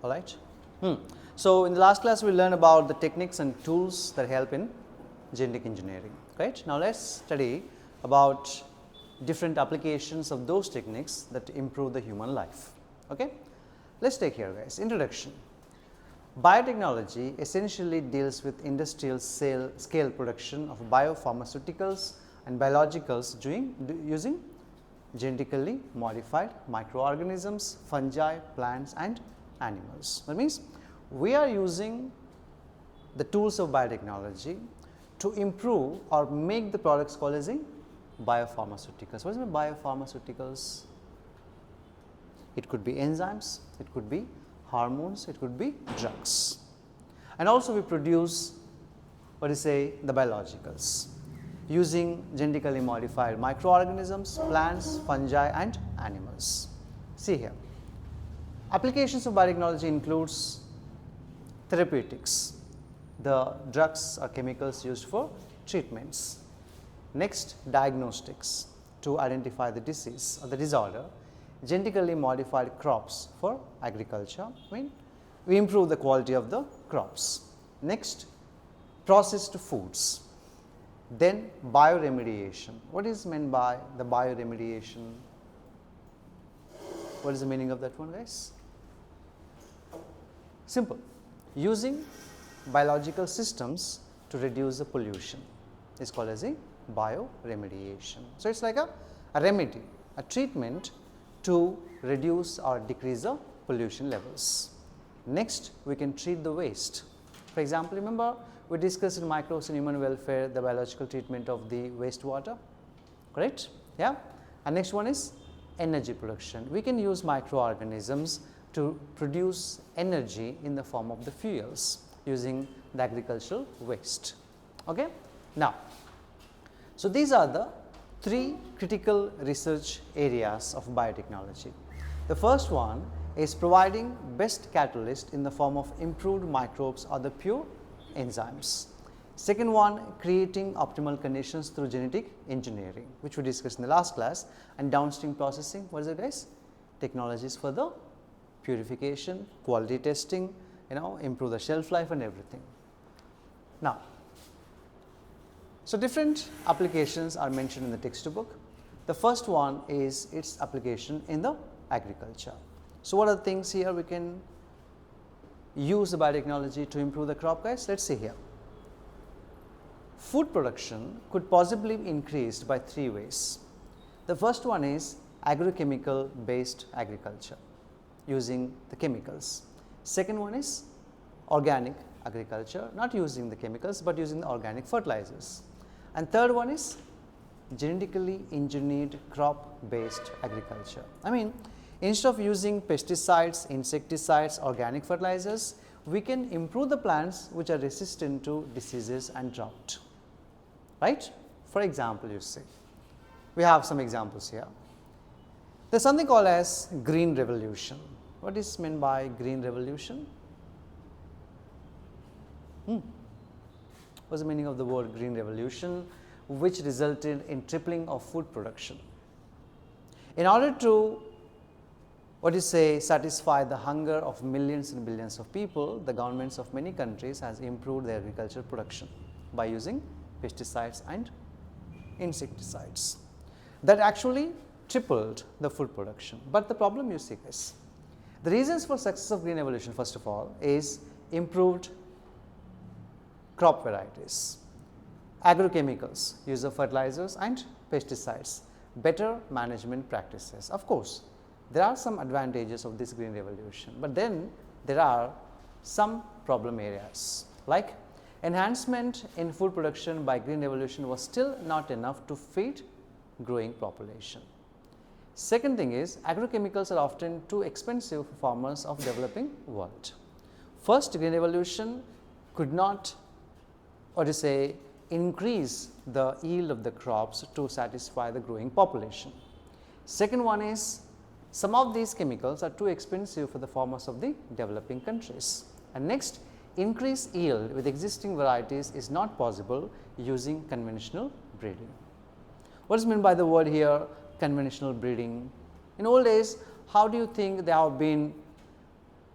all right. So, in the last class we learned about the techniques and tools that help in genetic engineering, right. Now, let us study about different applications of those techniques that improve the human life. Okay. Let us take here guys, introduction. Biotechnology essentially deals with industrial scale production of biopharmaceuticals and biologicals using genetically modified microorganisms, fungi, plants and animals. That means, we are using the tools of biotechnology to improve or make the products called as biopharmaceuticals. What is mean biopharmaceuticals? It could be enzymes, it could be hormones, it could be drugs, and also we produce the biologicals using genetically modified microorganisms, plants, fungi and animals. See here, applications of biotechnology includes therapeutics, the drugs or chemicals used for treatments. Next, diagnostics, to identify the disease or the disorder. Genetically modified crops for agriculture, we improve the quality of the crops. Next, processed foods. Then bioremediation. What is meant by the bioremediation? What is the meaning of that one guys? Simple, using biological systems to reduce the pollution is called as a bioremediation. So, it is like a remedy, a treatment to reduce or decrease the pollution levels. Next, we can treat the waste. For example, remember we discussed in microbes and human welfare the biological treatment of the wastewater, correct? Yeah. And next one is energy production. We can use microorganisms to produce energy in the form of the fuels using the agricultural waste. Okay. Now, so these are the three critical research areas of biotechnology. The first one is providing best catalyst in the form of improved microbes or the pure enzymes. Second one, creating optimal conditions through genetic engineering, which we discussed in the last class, and downstream processing. What is it guys? Technologies for the purification, quality testing, improve the shelf life and everything. Now, so different applications are mentioned in the textbook. The first one is its application in the agriculture. So, what are the things here we can use the biotechnology to improve the crop guys? Let us see here. Food production could possibly be increased by three ways. The first one is agrochemical based agriculture using the chemicals. Second one is organic agriculture, not using the chemicals, but using the organic fertilizers. And third one is genetically engineered crop based agriculture. Instead of using pesticides, insecticides, organic fertilizers, we can improve the plants which are resistant to diseases and drought, right. For example, you see, we have some examples here. There is something called as green revolution. What is meant by green revolution? What is the meaning of the word green revolution, which resulted in tripling of food production? In order to satisfy the hunger of millions and billions of people, the governments of many countries has improved their agricultural production by using pesticides and insecticides. That actually tripled the food production. But the problem you see is, the reasons for success of green revolution first of all is improved crop varieties, agrochemicals, use of fertilizers and pesticides, better management practices. Of course, there are some advantages of this green revolution, but then there are some problem areas like enhancement in food production by green revolution was still not enough to feed growing population. Second thing is, agrochemicals are often too expensive for farmers of developing world. First, green revolution could not increase the yield of the crops to satisfy the growing population. Second one is, some of these chemicals are too expensive for the farmers of the developing countries. And next, increased yield with existing varieties is not possible using conventional breeding. What is meant by the word here conventional breeding? In old days, how do you think there have been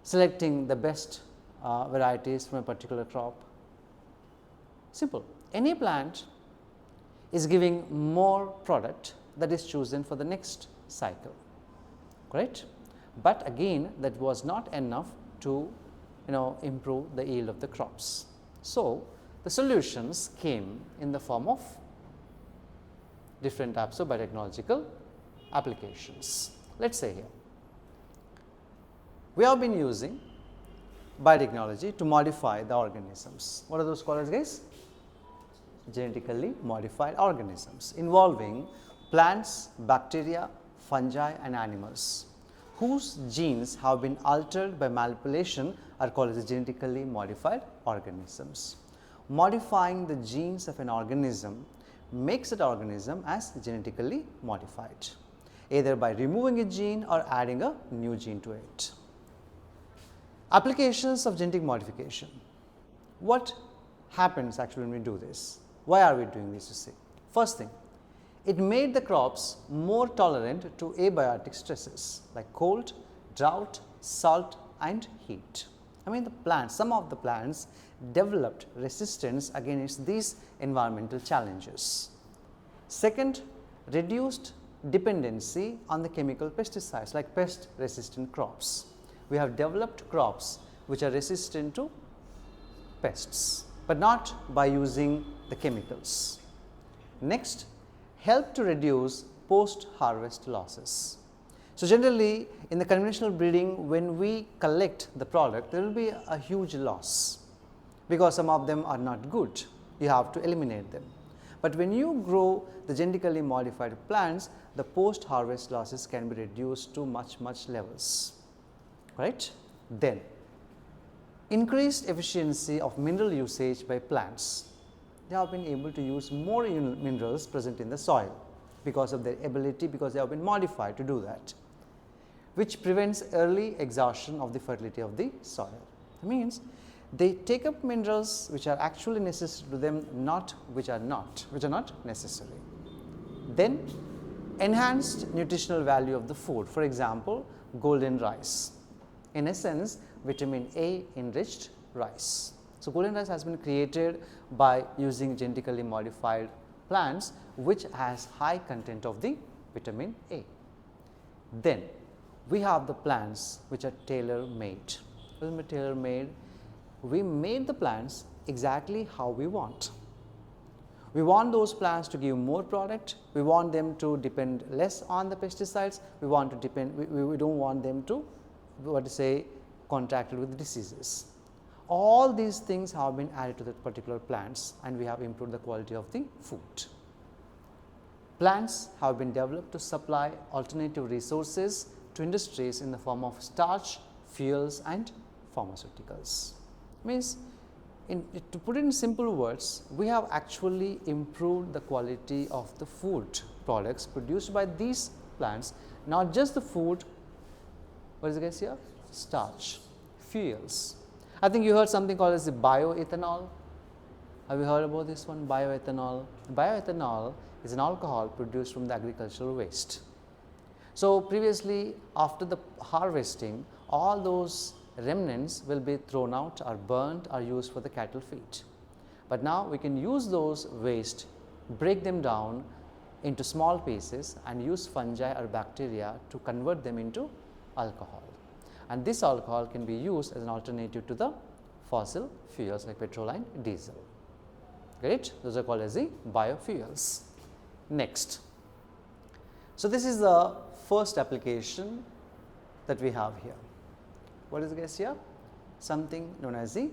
selecting the best varieties from a particular crop? Simple. Any plant is giving more product that is chosen for the next cycle, correct? But again, that was not enough to improve the yield of the crops. So, the solutions came in the form of different types of biotechnological applications. Let us say here, we have been using biotechnology to modify the organisms. What are those called, guys? Genetically modified organisms involving plants, bacteria, fungi and animals whose genes have been altered by manipulation are called as genetically modified organisms. Modifying the genes of an organism makes that organism as genetically modified, either by removing a gene or adding a new gene to it. Applications of genetic modification. What happens actually when we do this? Why are we doing this, you see? First thing, it made the crops more tolerant to abiotic stresses like cold, drought, salt and heat. I mean, the plants, some of the plants developed resistance against these environmental challenges. Second, reduced dependency on the chemical pesticides like pest resistant crops. We have developed crops which are resistant to pests, but not by using the chemicals. Next, help to reduce post harvest losses. So, generally in the conventional breeding, when we collect the product, there will be a huge loss because some of them are not good, you have to eliminate them. But when you grow the genetically modified plants, the post harvest losses can be reduced to much levels, right? Then increased efficiency of mineral usage by plants. They have been able to use more minerals present in the soil because of their ability, because they have been modified to do that, which prevents early exhaustion of the fertility of the soil. It means they take up minerals which are actually necessary to them, which are not necessary. Then enhanced nutritional value of the food, for example, golden rice, in essence vitamin A enriched rice. So, golden rice has been created by using genetically modified plants which has high content of the vitamin A. Then we have the plants which are tailor made. What is tailor made? We made the plants exactly how we want. We want those plants to give more product, we want them to depend less on the pesticides, we want to depend, we don't want them to contracted with diseases. All these things have been added to the particular plants and we have improved the quality of the food. Plants have been developed to supply alternative resources to industries in the form of starch, fuels and pharmaceuticals. Means, to put it in simple words, we have actually improved the quality of the food products produced by these plants, not just the food, what is it guys here? Starch, fuels. I think you heard something called as the bioethanol. Have you heard about this one, bioethanol? Bioethanol is an alcohol produced from the agricultural waste. So, previously after the harvesting, all those remnants will be thrown out or burnt or used for the cattle feed. But now we can use those waste, break them down into small pieces and use fungi or bacteria to convert them into alcohol. And this alcohol can be used as an alternative to the fossil fuels like petrol and diesel. Great, those are called as the biofuels. Next, so this is the first application that we have here. What is guys here? Something known as the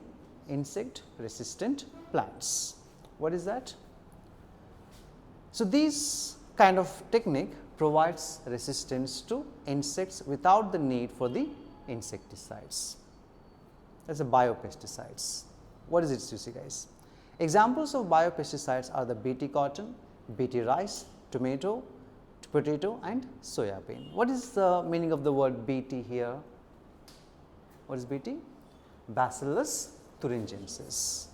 insect resistant plants. What is that? So, this kind of technique provides resistance to insects without the need for the insecticides. That is a biopesticides. What is it, you see guys? Examples of biopesticides are the Bt cotton, Bt rice, tomato, potato and soya bean. What is the meaning of the word Bt here? What is Bt? Bacillus thuringiensis,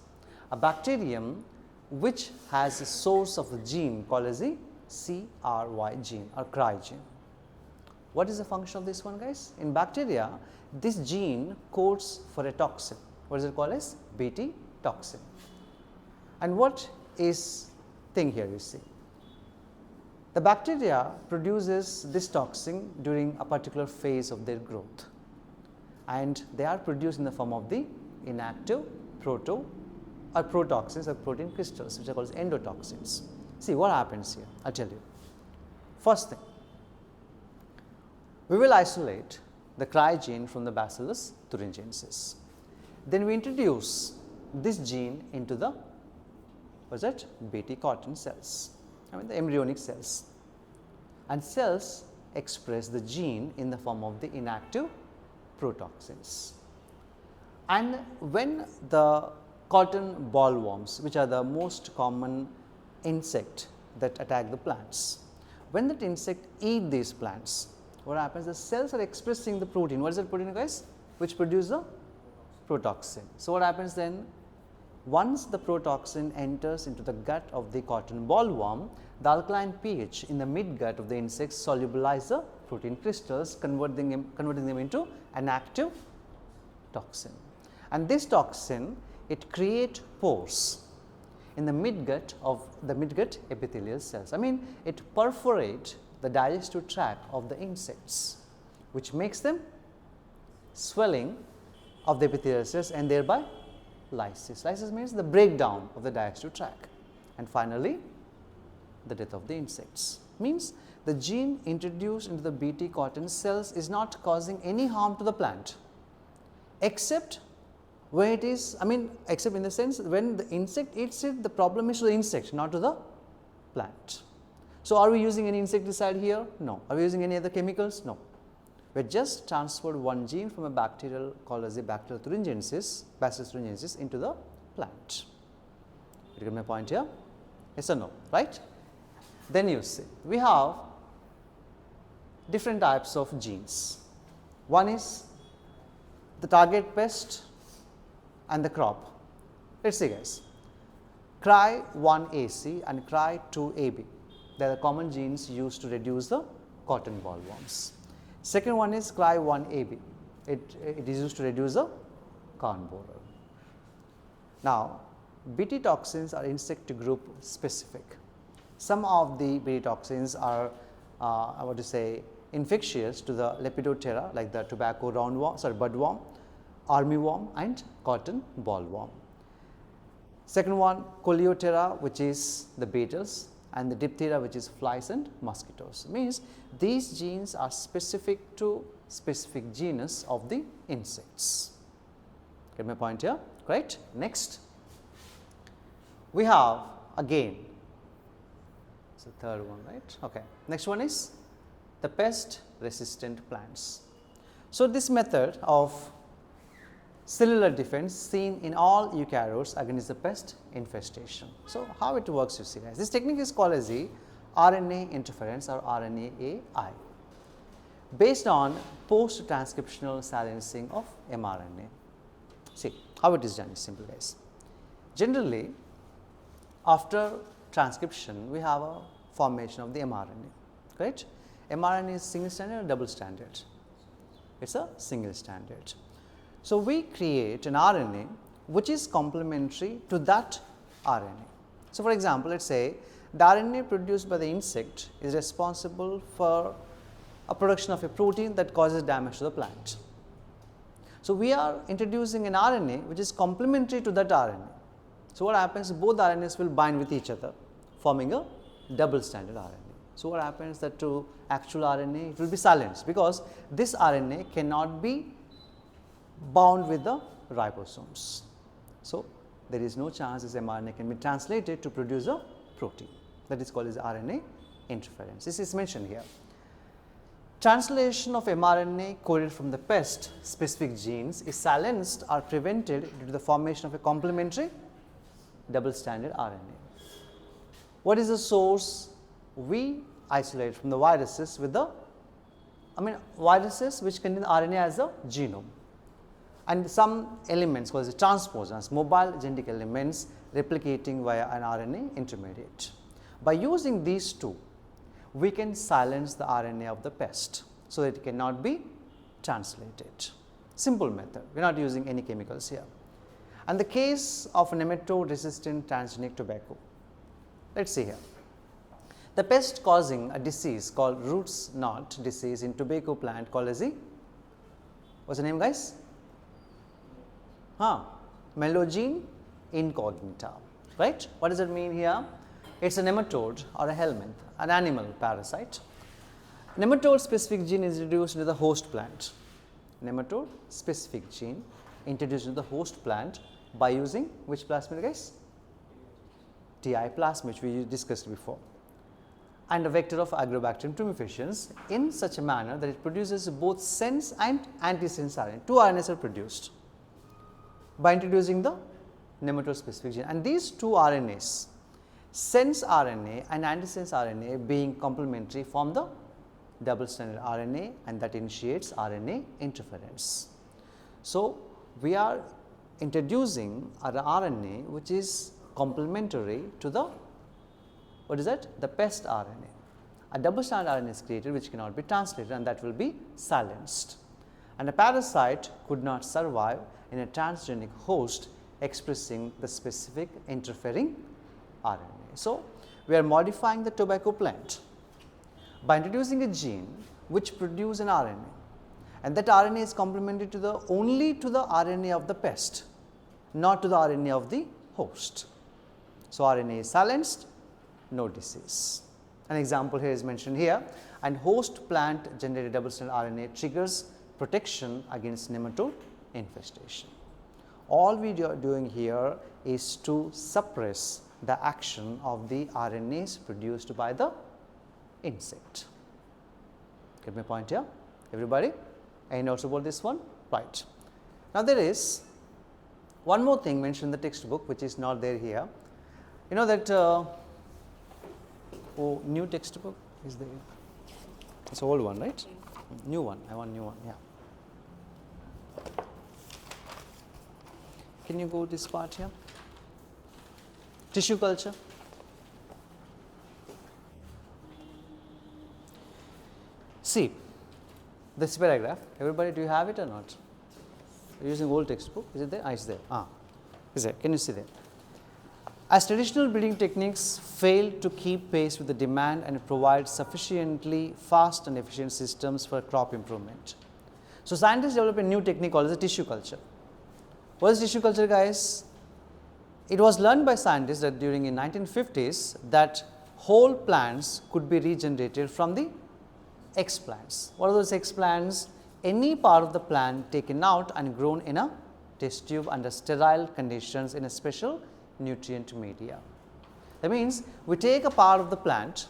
a bacterium which has a source of a gene called as the CRY gene or CRY gene. What is the function of this one, guys? In bacteria, this gene codes for a toxin. What is it called as? Bt toxin. And what is thing here you see? The bacteria produces this toxin during a particular phase of their growth, and they are produced in the form of the inactive protoxins or protein crystals, which are called endotoxins. See what happens here, I will tell you. First thing, we will isolate the cry gene from the Bacillus thuringiensis. Then we introduce this gene into the Bt cotton cells, the embryonic cells, and cells express the gene in the form of the inactive protoxins. And when the cotton bollworms, which are the most common insect that attack the plants, when that insect eat these plants, what happens? The cells are expressing the protein. What is that protein, guys? Which produce the protoxin. So what happens then? Once the protoxin enters into the gut of the cotton bollworm, the alkaline pH in the midgut of the insect solubilize the protein crystals, converting them into an active toxin. And this toxin, it creates pores in the midgut of the midgut epithelial cells. It perforates the digestive tract of the insects, which makes them swelling of the epithelial cells and thereby lysis. Lysis means the breakdown of the digestive tract, and finally the death of the insects. Means the gene introduced into the Bt cotton cells is not causing any harm to the plant, except when it is, except in the sense when the insect eats it, the problem is to the insect, not to the plant. So are we using any insecticide here? No. Are we using any other chemicals? No. We just transferred one gene from a bacterial called as the Bacillus thuringiensis into the plant. You get my point here? Yes or no? Right? Then you see, we have different types of genes. One is the target pest and the crop. Let us see, guys. Cry1AC and Cry2AB, they are the common genes used to reduce the cotton bollworms. Second one is Cry1AB, it is used to reduce the corn borer. Now, Bt toxins are insect group specific. Some of the Bt toxins are infectious to the Lepidoptera, like the tobacco budworm, armyworm and cotton bollworm. Second one, Coleoptera, which is the beetles, and the diphtheria, which is flies and mosquitoes. Means these genes are specific to specific genus of the insects. Get my point here? Right? Next, we have again, it's the third one, right? Okay. Next one is the pest resistant plants. So this method of cellular defense seen in all eukaryotes against the pest infestation. So how it works, you see, guys. This technique is called as the RNA interference or RNAi, based on post-transcriptional silencing of mRNA. See how it is done is simple, guys. Generally, after transcription, we have a formation of the mRNA, correct? mRNA is single stranded or double stranded? It's a single stranded. So we create an RNA which is complementary to that RNA. So for example, let's say the RNA produced by the insect is responsible for a production of a protein that causes damage to the plant. So we are introducing an RNA which is complementary to that RNA. So what happens? Both RNAs will bind with each other, forming a double stranded RNA. So what happens that to actual RNA, it will be silenced, because this RNA cannot be bound with the ribosomes. So there is no chance this mRNA can be translated to produce a protein. That is called as RNA interference. This is mentioned here. Translation of mRNA coded from the pest specific genes is silenced or prevented due to the formation of a complementary double stranded RNA. What is the source? We isolate from the viruses with the viruses which contain RNA as a genome, and some elements called as transposons, mobile genetic elements replicating via an RNA intermediate. By using these two, we can silence the RNA of the pest. so that it cannot be translated. Simple method, we are not using any chemicals here. And the case of nematode resistant transgenic tobacco, let us see here. The pest causing a disease called roots knot disease in tobacco plant called as the, what's the name guys? Melogenes incognita, right? What does it mean here? It is a nematode or a helminth, an animal parasite. Nematode specific gene is introduced into the host plant. Nematode specific gene introduced into the host plant by using which plasmid guys? Ti plasmid, which we discussed before, and a vector of Agrobacterium tumefaciens in such a manner that it produces both sense and antisense RNA. Two RNAs are produced by introducing the nematode specific gene, and these two RNAs, sense RNA and antisense RNA being complementary, form the double stranded RNA, and that initiates RNA interference. So, we are introducing an RNA which is complementary to the, what is that? The pest RNA. A double stranded RNA is created which cannot be translated, and that will be silenced. And a parasite could not survive in a transgenic host expressing the specific interfering RNA. So, we are modifying the tobacco plant by introducing a gene which produces an RNA, and that RNA is complementary to the only to the RNA of the pest, not to the RNA of the host. So, RNA is silenced, no disease. An example here is mentioned here, and host plant generated double stranded RNA triggers protection against nematode infestation. All we are doing here is to suppress the action of the RNAs produced by the insect. Get my point here, everybody? Any notes about this one? Right. Now, there is one more thing mentioned in the textbook which is not there here. You know that new textbook is there. It's old one, right? New one. I want new one. Yeah. Can you go this part here? Tissue culture. See this paragraph. Everybody, do you have it or not? You're using old textbook. Is it there? It's there. Is there? Can you see there? As traditional breeding techniques fail to keep pace with the demand and provide sufficiently fast and efficient systems for crop improvement. So, scientists developed a new technique called as a tissue culture. What is tissue culture, guys? It was learned by scientists that during in 1950s that whole plants could be regenerated from the explants. What are those explants? Any part of the plant taken out and grown in a test tube under sterile conditions in a special nutrient media. That means, we take a part of the plant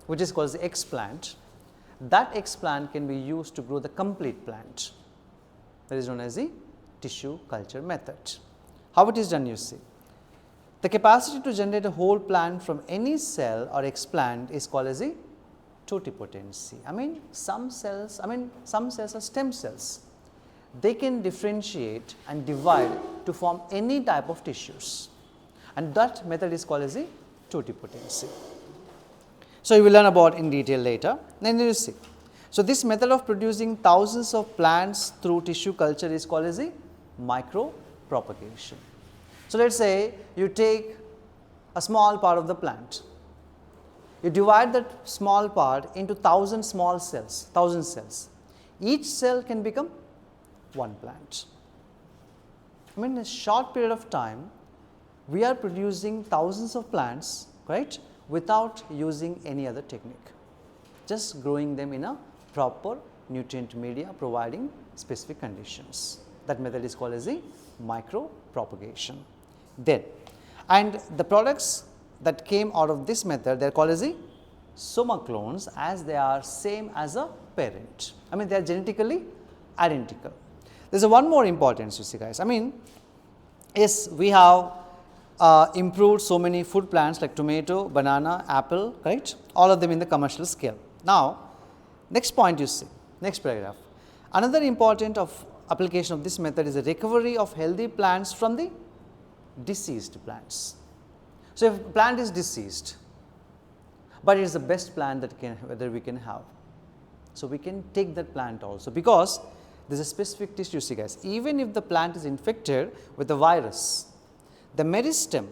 which is called the explant. That explant can be used to grow the complete plant. That is known as the tissue culture method. How it is done, you see. The capacity to generate a whole plant from any cell or explant is called as the totipotency. Some cells are stem cells. They can differentiate and divide to form any type of tissues, and that method is called as the totipotency. So, you will learn about in detail later. Then you see. So, this method of producing thousands of plants through tissue culture is called as the micropropagation. So, let us say you take a small part of the plant, you divide that small part into 1000 small cells, 1000 cells. Each cell can become one plant. In a short period of time, we are producing thousands of plants, right, without using any other technique, just growing them in a proper nutrient media providing specific conditions. That method is called as the micropropagation. Then, and the products that came out of this method, they are called as the soma clones, as they are same as a parent. They are genetically identical. There is one more importance, you see, guys. Yes, we have improved so many food plants like tomato, banana, apple, right? All of them in the commercial scale. Now, next point you see, next paragraph. Another important application of this method is the recovery of healthy plants from the diseased plants. So, if a plant is diseased, but it is the best plant that we can have. So, we can take that plant also, because there is a specific tissue, see guys, even if the plant is infected with the virus, the meristem,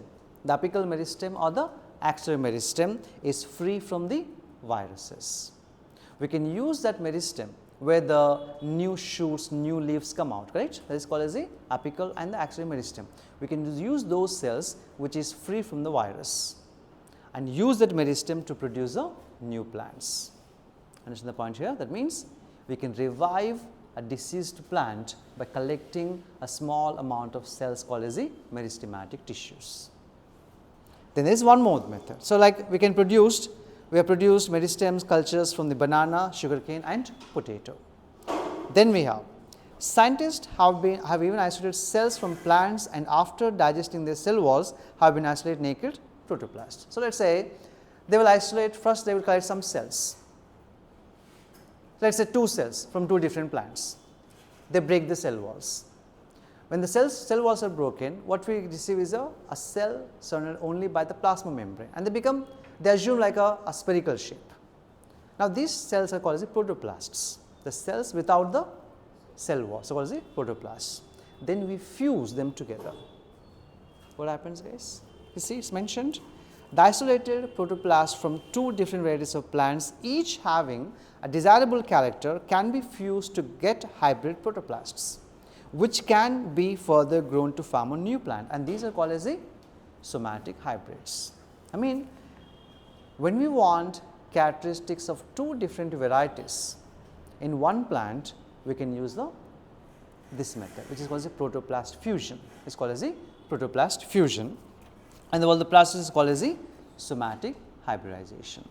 the apical meristem or the axillary meristem is free from the viruses. We can use that meristem where the new shoots, new leaves come out, correct? That is called as the apical and the axillary meristem. We can use those cells which is free from the virus and use that meristem to produce the new plants. Understand the point here? That means we can revive a deceased plant by collecting a small amount of cells called as the meristematic tissues. Then there is one more method. So, like we have produced meristems cultures from the banana, sugarcane and potato. Then we have scientists have even isolated cells from plants, and after digesting their cell walls have been isolated naked protoplasts. So, let us say they will isolate, first they will collect some cells, let us say 2 cells from 2 different plants, they break the cell walls. When the cell walls are broken, what we receive is a cell surrounded only by the plasma membrane, and they assume like a spherical shape. Now, these cells are called as the protoplasts, the cells without the cell wall, so called as the protoplasts. Then we fuse them together. What happens, guys? You see, it's mentioned the isolated protoplast from 2 different varieties of plants, each having a desirable character, can be fused to get hybrid protoplasts, which can be further grown to form a new plant, and these are called as the somatic hybrids. I mean, when we want characteristics of 2 different varieties in one plant, we can use this method, which is called as a protoplast fusion. It is called as a protoplast fusion, and the process is called as the somatic hybridization.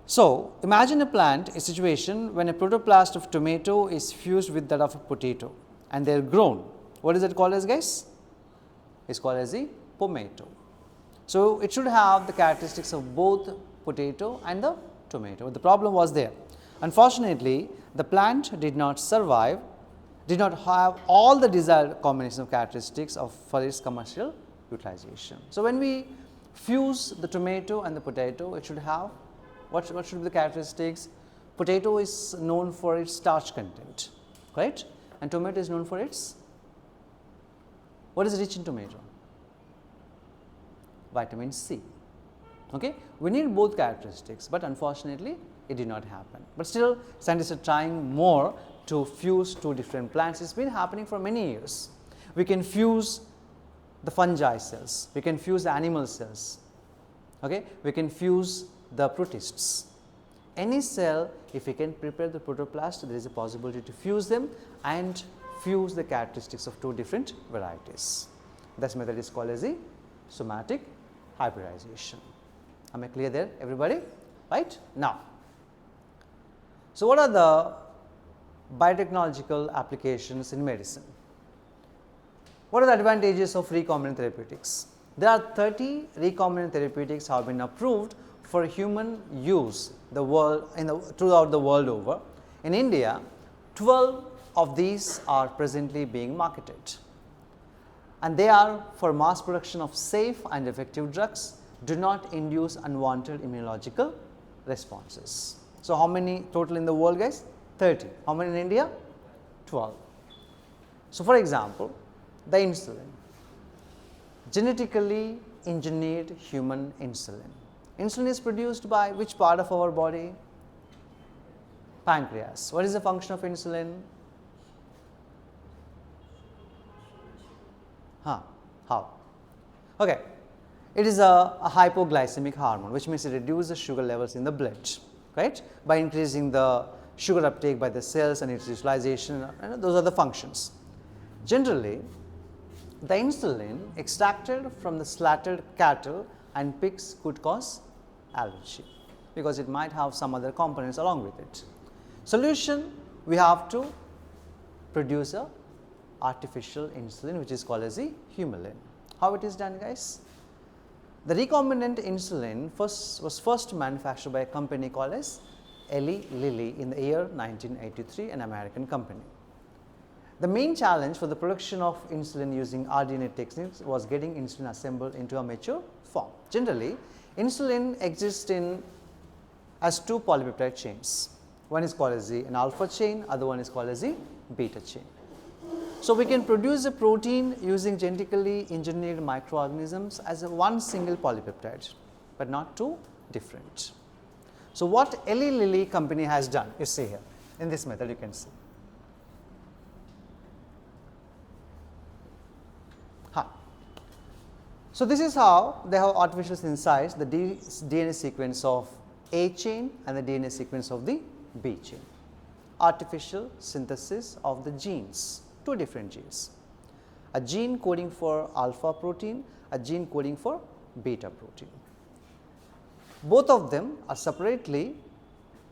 So, imagine a situation when a protoplast of tomato is fused with that of a potato and they are grown. What is it called as, guys? It is called as the pomato. So, it should have the characteristics of both potato and the tomato. The problem was there. Unfortunately, the plant did not survive, did not have all the desired combination of characteristics for its commercial utilization. So, when we fuse the tomato and the potato, it should have what should be the characteristics? Potato is known for its starch content, right? And tomato is known for its, what is rich in tomato? Vitamin C. Okay? We need both characteristics, but unfortunately it did not happen. But still, scientists are trying more to fuse 2 different plants. It's been happening for many years. We can fuse the fungi cells, we can fuse the animal cells, okay? We can fuse the protists. Any cell, if we can prepare the protoplast, there is a possibility to fuse them and fuse the characteristics of 2 different varieties. This method is called as the somatic hybridization. Am I clear there, everybody? Right? Now, so what are the biotechnological applications in medicine? What are the advantages of recombinant therapeutics? There are 30 recombinant therapeutics have been approved for human use throughout the world over. In India, 12 of these are presently being marketed, and they are for mass production of safe and effective drugs, do not induce unwanted immunological responses. So, how many total in the world, guys? 30. How many in India? 12. So, for example, the insulin, genetically engineered human insulin. Insulin is produced by which part of our body? Pancreas. What is the function of insulin? How? Okay. It is a hypoglycemic hormone, which means it reduces the sugar levels in the blood, right, by increasing the sugar uptake by the cells and its utilization, and those are the functions. Generally, the insulin extracted from the slaughtered cattle and pigs could cause allergy, because it might have some other components along with it. Solution, we have to produce a artificial insulin, which is called as the Humulin. How it is done, guys? The recombinant insulin was first manufactured by a company called as Eli Lilly in the year 1983, an American company. The main challenge for the production of insulin using rDNA techniques was getting insulin assembled into a mature form. Generally, insulin exists as 2 polypeptide chains. One is called as an alpha chain, other one is called as a beta chain. So, we can produce a protein using genetically engineered microorganisms as a one single polypeptide, but not two different. So, what Eli Lilly company has done, you see here in this method you can see. So, this is how they have artificially synthesized the DNA sequence of A chain and the DNA sequence of the B chain. Artificial synthesis of the genes, two different genes, a gene coding for alpha protein, a gene coding for beta protein. Both of them are separately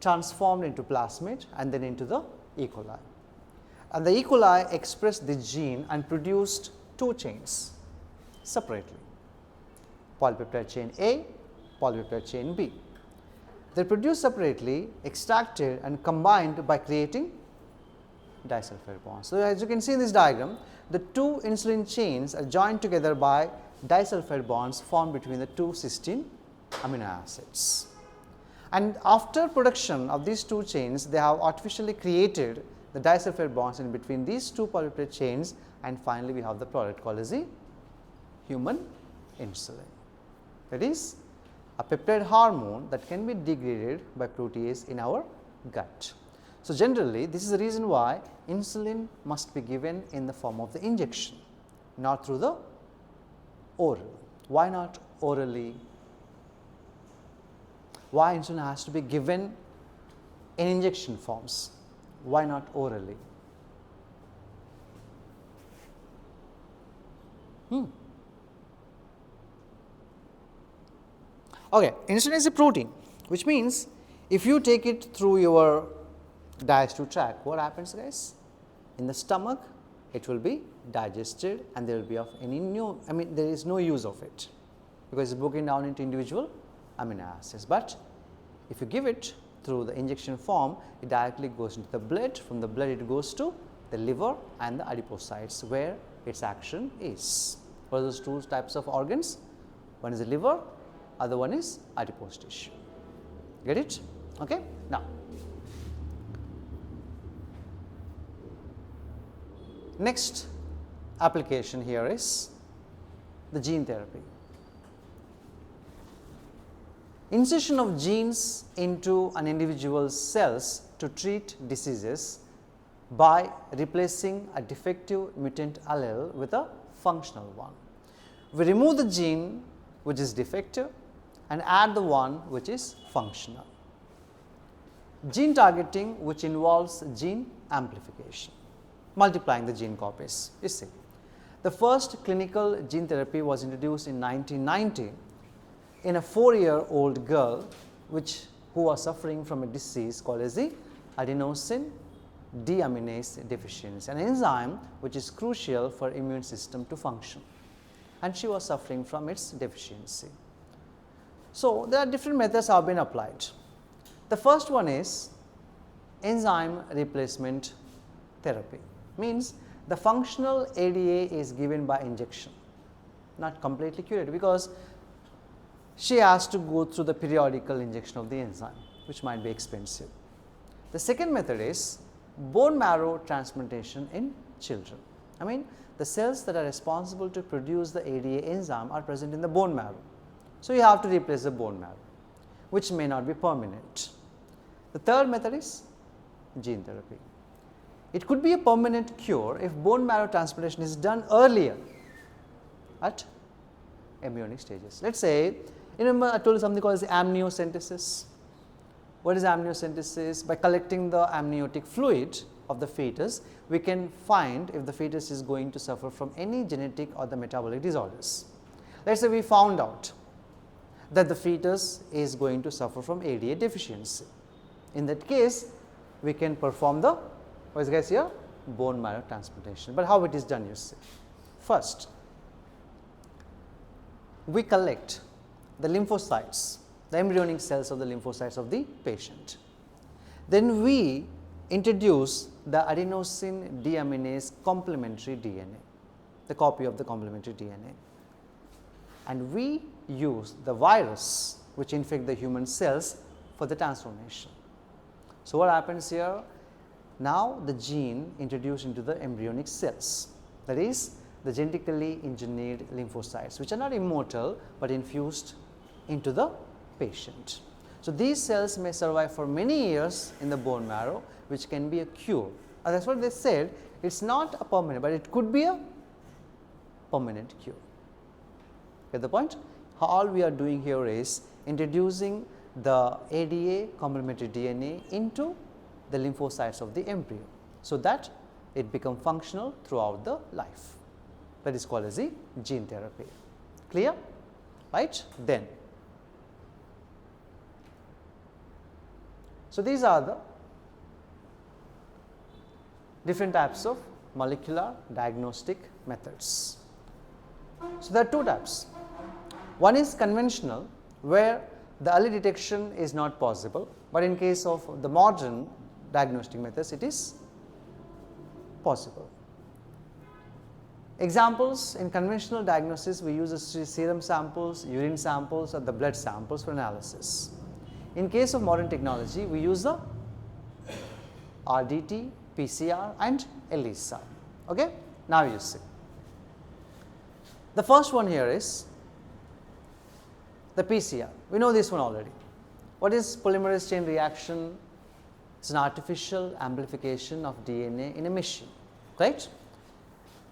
transformed into plasmid and then into the E. coli. And the E. coli expressed the gene and produced two chains separately, polypeptide chain A, polypeptide chain B. They are produced separately, extracted and combined by creating disulfide bonds. So, as you can see in this diagram, the two insulin chains are joined together by disulfide bonds formed between the two cysteine amino acids. And after production of these two chains, they have artificially created the disulfide bonds in between these two polypeptide chains, and finally, we have the product called as the human insulin. That is a peptide hormone that can be degraded by protease in our gut. So, generally this is the reason why insulin must be given in the form of the injection, not through the oral. Why not orally? Why insulin has to be given in injection forms? Why not orally? Okay, insulin is a protein, which means if you take it through your digestive tract, what happens, guys? In the stomach, it will be digested and there will be of any new, there is no use of it because it is broken down into individual amino acids. But if you give it through the injection form, it directly goes into the blood. From the blood, it goes to the liver and the adipocytes where its action is. What are those two types of organs? One is the liver, other one is adipose tissue. Get it? Okay. Now, next application here is the gene therapy. Insertion of genes into an individual's cells to treat diseases by replacing a defective mutant allele with a functional one. We remove the gene which is defective and add the one which is functional. Gene targeting, which involves gene amplification, multiplying the gene copies. You see, the first clinical gene therapy was introduced in 1990 in a 4-year-old girl who was suffering from a disease called as the adenosine deaminase deficiency, an enzyme which is crucial for immune system to function, and she was suffering from its deficiency. So, there are different methods have been applied. The first one is enzyme replacement therapy, means the functional ADA is given by injection, not completely curated, because she has to go through the periodical injection of the enzyme, which might be expensive. The second method is bone marrow transplantation in children. The cells that are responsible to produce the ADA enzyme are present in the bone marrow. So, you have to replace the bone marrow, which may not be permanent. The third method is gene therapy. It could be a permanent cure if bone marrow transplantation is done earlier at embryonic stages. Let us say, remember I told you something called as amniocentesis. What is amniocentesis? By collecting the amniotic fluid of the fetus, we can find if the fetus is going to suffer from any genetic or the metabolic disorders. Let us say we found out that the fetus is going to suffer from ADA deficiency. In that case, we can perform the, what is guys here? Bone marrow transplantation. But how it is done, you see. First, we collect the lymphocytes, the embryonic cells of the lymphocytes of the patient. Then we introduce the adenosine deaminase complementary DNA, the copy of the complementary DNA, and we use the virus which infect the human cells for the transformation. So, what happens here? Now, the gene introduced into the embryonic cells, that is the genetically engineered lymphocytes, which are not immortal, but infused into the patient. So, these cells may survive for many years in the bone marrow, which can be a cure. That is what they said, it is not a permanent, but it could be a permanent cure. Get the point? All we are doing here is introducing the ADA complementary DNA into the lymphocytes of the embryo, so that it become functional throughout the life. That is called as the gene therapy. Clear? Right? Then, so these are the different types of molecular diagnostic methods. So, there are two types. One is conventional, where the early detection is not possible, but in case of the modern diagnostic methods, it is possible. Examples: in conventional diagnosis, we use serum samples, urine samples, or the blood samples for analysis. In case of modern technology, we use the RDT, PCR, and ELISA. Okay? Now, you see. The first one here is the PCR. We know this one already. What is polymerase chain reaction? It is an artificial amplification of DNA in a machine, right?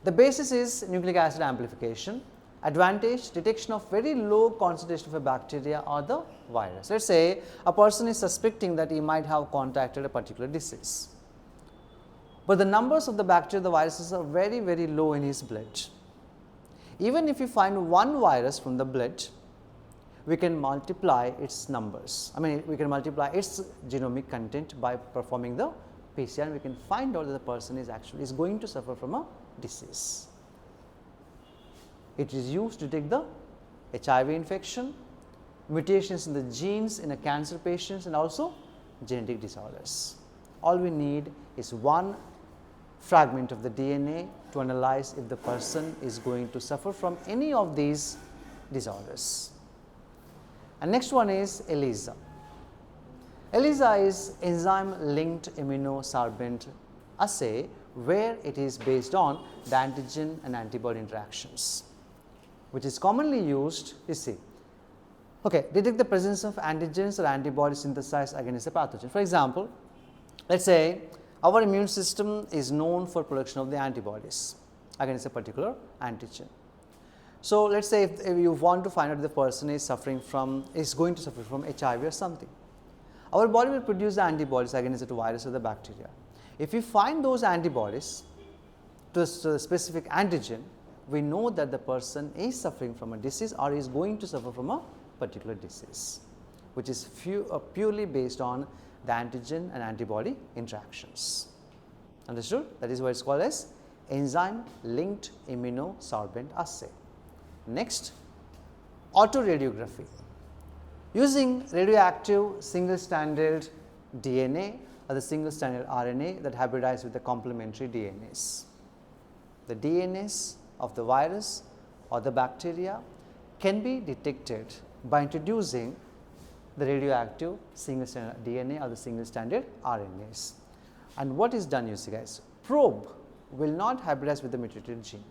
The basis is nucleic acid amplification. Advantage: detection of very low concentration of a bacteria or the virus. Let us say a person is suspecting that he might have contacted a particular disease, but the numbers of the bacteria, the viruses are very, very low in his blood. Even if you find one virus from the blood, we can multiply its numbers. I mean, we can multiply its genomic content by performing the PCR, and we can find out that the person is actually going to suffer from a disease. It is used to detect the HIV infection, mutations in the genes in a cancer patients, and also genetic disorders. All we need is one fragment of the DNA to analyze if the person is going to suffer from any of these disorders. And next one is ELISA. ELISA is enzyme linked immunosorbent assay, where it is based on the antigen and antibody interactions, which is commonly used, you see, detect the presence of antigens or antibodies synthesized against a pathogen. For example, let us say our immune system is known for production of the antibodies against a particular antigen. So, let us say if you want to find out if the person is going to suffer from HIV or something, our body will produce the antibodies against the virus or the bacteria. If we find those antibodies to a specific antigen, we know that the person is suffering from a disease or is going to suffer from a particular disease, which is purely based on the antigen and antibody interactions. Understood? That is why it is called as enzyme linked immunosorbent assay. Next, autoradiography. Using radioactive single stranded DNA or the single stranded RNA that hybridize with the complementary DNAs. The DNAs of the virus or the bacteria can be detected by introducing the radioactive single stranded DNA or the single stranded RNAs. And what is done, you see guys? Probe will not hybridize with the mutated gene.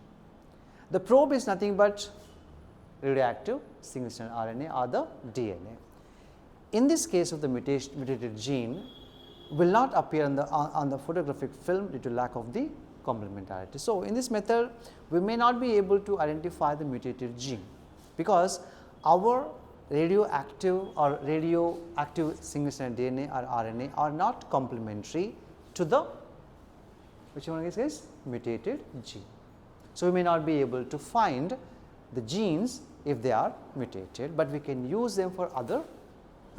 The probe is nothing but radioactive single stranded RNA or the DNA. In this case of the mutated gene will not appear on the photographic film due to lack of the complementarity. So, in this method we may not be able to identify the mutated gene, because our radioactive single stranded DNA or RNA are not complementary to the which one is mutated gene. So, we may not be able to find the genes if they are mutated, but we can use them for other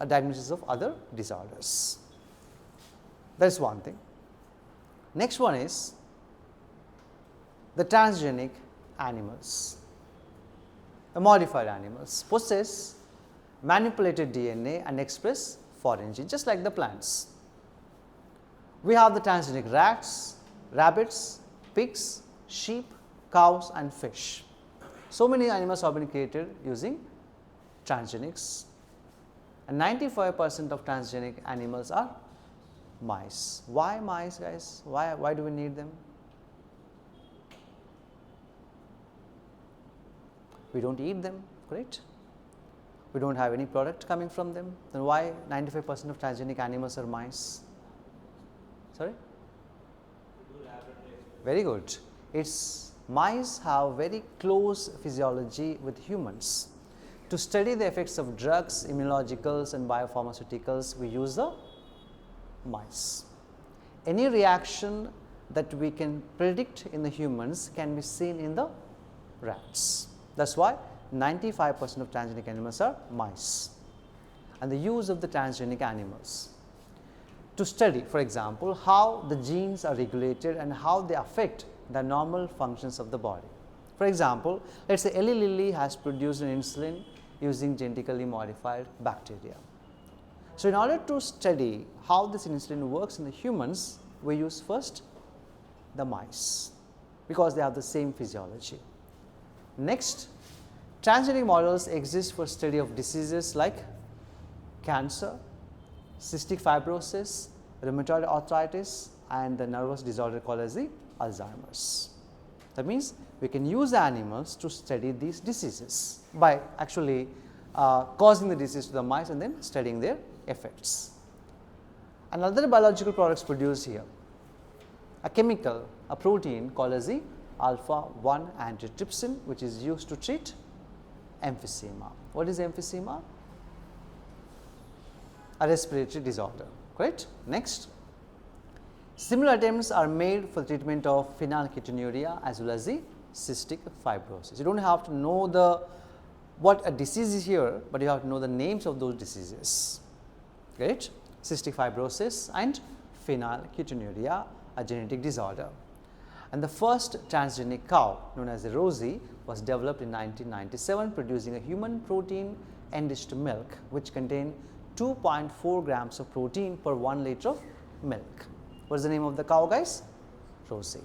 diagnosis of other disorders. That is one thing. Next one is the transgenic animals. The modified animals possess manipulated DNA and express foreign genes, just like the plants. We have the transgenic rats, rabbits, pigs, sheep, cows and fish. So many animals have been created using transgenics, and 95% of transgenic animals are mice. Why mice, guys? Why do we need them? We don't eat them, correct? We don't have any product coming from them. Then why 95% of transgenic animals are mice? Sorry? Very good. It's mice have very close physiology with humans. To study the effects of drugs, immunologicals and biopharmaceuticals, we use the mice. Any reaction that we can predict in the humans can be seen in the rats. That's why 95% of transgenic animals are mice. And the use of the transgenic animals to study, for example, how the genes are regulated and how they affect the normal functions of the body. For example, let us say Eli Lilly has produced an insulin using genetically modified bacteria. So, in order to study how this insulin works in the humans, we use first the mice because they have the same physiology. Next, transgenic models exist for study of diseases like cancer, cystic fibrosis, rheumatoid arthritis and the nervous disorder called as the Alzheimer's. That means we can use animals to study these diseases by actually causing the disease to the mice and then studying their effects. And other biological products produced here, a chemical, a protein called as the alpha-1 antitrypsin, which is used to treat emphysema. What is emphysema? A respiratory disorder, correct? Next, similar attempts are made for the treatment of phenylketonuria as well as the cystic fibrosis. You don't have to know what a disease is here, but you have to know the names of those diseases, correct? Cystic fibrosis and phenylketonuria, a genetic disorder. And the first transgenic cow, known as the Rosie, was developed in 1997, producing a human protein enriched milk, which contained 2.4 grams of protein per 1 liter of milk. What is the name of the cow, guys? Rosie.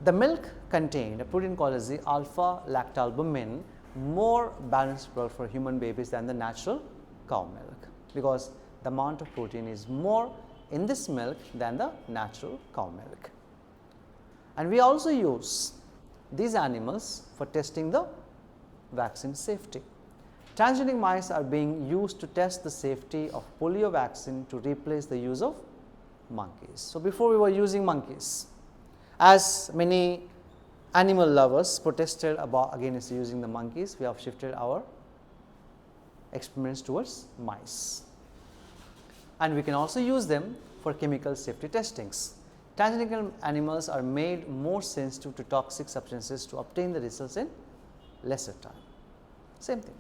The milk contained a protein called as the alpha lactalbumin, more balanced product for human babies than the natural cow milk, because the amount of protein is more in this milk than the natural cow milk. And we also use these animals for testing the vaccine safety. Transgenic mice are being used to test the safety of polio vaccine to replace the use of monkeys. So, before we were using monkeys, as many animal lovers protested against using the monkeys, we have shifted our experiments towards mice. And we can also use them for chemical safety testings. Transgenic animals are made more sensitive to toxic substances to obtain the results in lesser time. Same thing.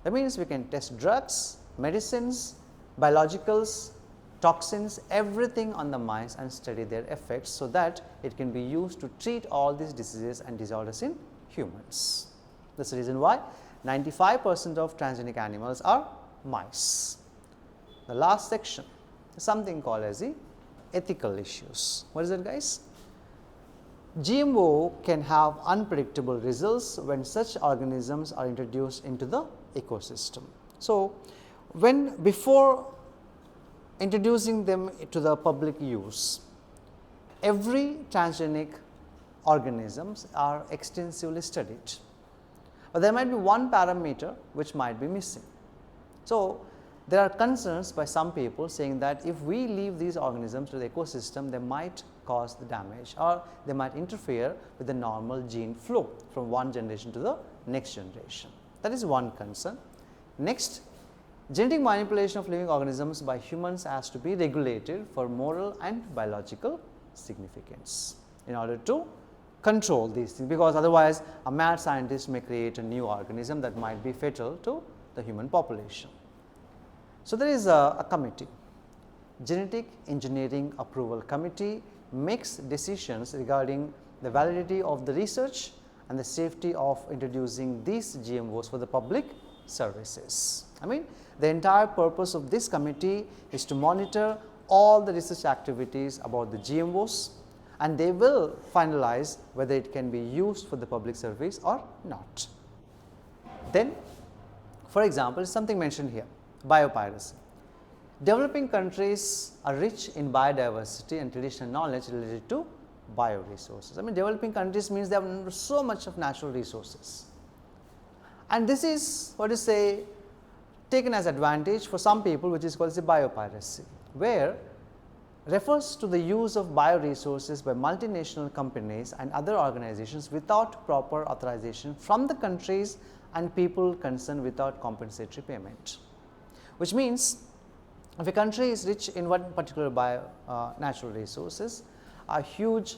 That means we can test drugs, medicines, biologicals, toxins, everything on the mice and study their effects so that it can be used to treat all these diseases and disorders in humans. That is the reason why 95% of transgenic animals are mice. The last section is something called as the ethical issues. What is it, guys? GMO can have unpredictable results when such organisms are introduced into the ecosystem. So, before introducing them to the public use, every transgenic organisms are extensively studied, but there might be one parameter which might be missing. So, there are concerns by some people saying that if we leave these organisms to the ecosystem, they might cause the damage or they might interfere with the normal gene flow from one generation to the next generation. That is one concern. Next, genetic manipulation of living organisms by humans has to be regulated for moral and biological significance in order to control these things, because otherwise a mad scientist may create a new organism that might be fatal to the human population. So, there is a committee, Genetic Engineering Approval Committee, makes decisions regarding the validity of the research and the safety of introducing these GMOs for the public services. I mean, the entire purpose of this committee is to monitor all the research activities about the GMOs, and they will finalize whether it can be used for the public service or not. Then, for example, something mentioned here, biopiracy. Developing countries are rich in biodiversity and traditional knowledge related to bioresources. I mean, developing countries means they have so much of natural resources, and this is what is say taken as advantage for some people, which is called as biopiracy, where refers to the use of bioresources by multinational companies and other organizations without proper authorization from the countries and people concerned without compensatory payment. Which means, if a country is rich in one particular natural resources, a huge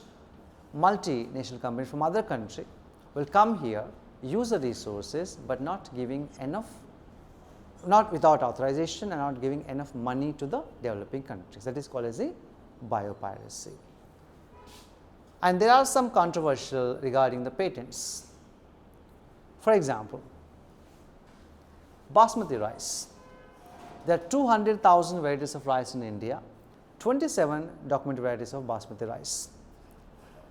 multinational company from other country will come here, use the resources, but not giving enough, not without authorization and not giving enough money to the developing countries. That is called as a biopiracy. And there are some controversial regarding the patents. For example, basmati rice. There are 200,000 varieties of rice in India, 27 documented varieties of basmati rice.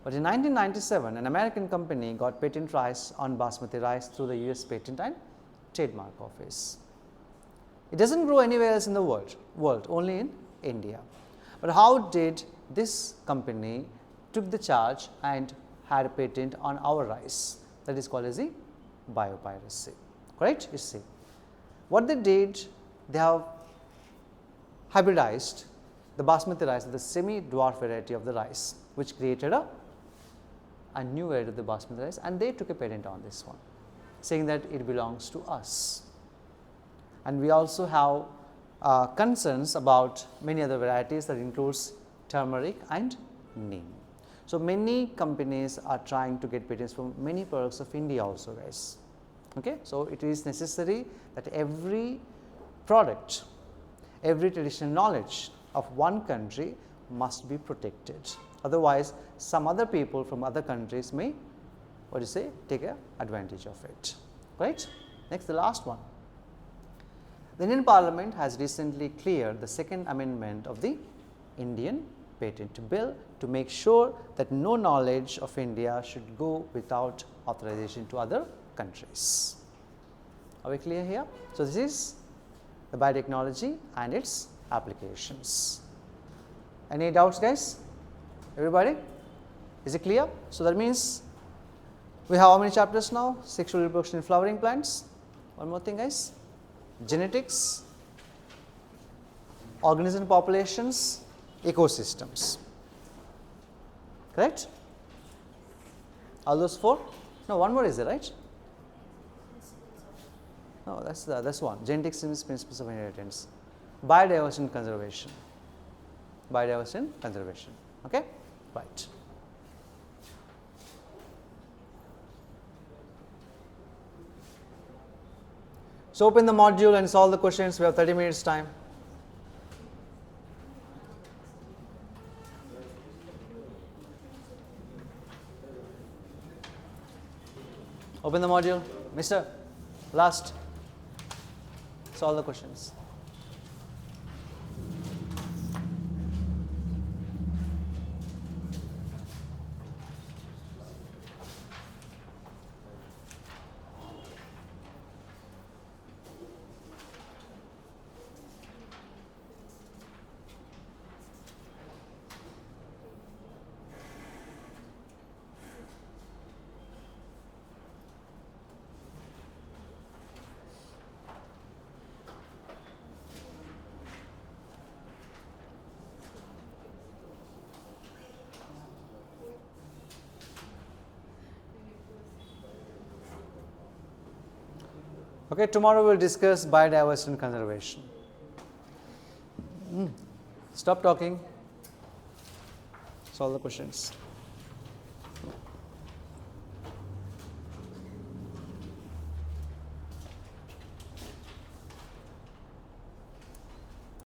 But in 1997, an American company got patent rights on basmati rice through the US Patent and Trademark Office. It does not grow anywhere else in the world, only in India. But how did this company took the charge and had a patent on our rice? That is called as the biopiracy, correct? You see, what they did, they have hybridized the basmati rice, the semi-dwarf variety of the rice, which created a new variety of the basmati rice, and they took a patent on this one, saying that it belongs to us. And we also have concerns about many other varieties that includes turmeric and neem. So, many companies are trying to get patents for many products of India also, guys. Okay? So, it is necessary that every product, every traditional knowledge of one country must be protected. Otherwise, some other people from other countries may, what do you say, take advantage of it, right? Next, the last one. The Indian Parliament has recently cleared the second amendment of the Indian Patent Bill to make sure that no knowledge of India should go without authorization to other countries. Are we clear here? So, this is the biotechnology and its applications. Any doubts, guys? Everybody? Is it clear? So, that means we have how many chapters now? Sexual reproduction in flowering plants. One more thing, guys. Genetics, organism populations, ecosystems, correct? All those four? No, one more is there, right? No, that's one. Genetics and principles of inheritance, biodiversity and conservation, biodiversity and conservation. Okay, right. So, open the module and solve the questions. We have 30 minutes time. Open the module. Mister, last. Solve the questions. Okay, tomorrow we will discuss biodiversity and conservation. Stop talking. Solve the questions.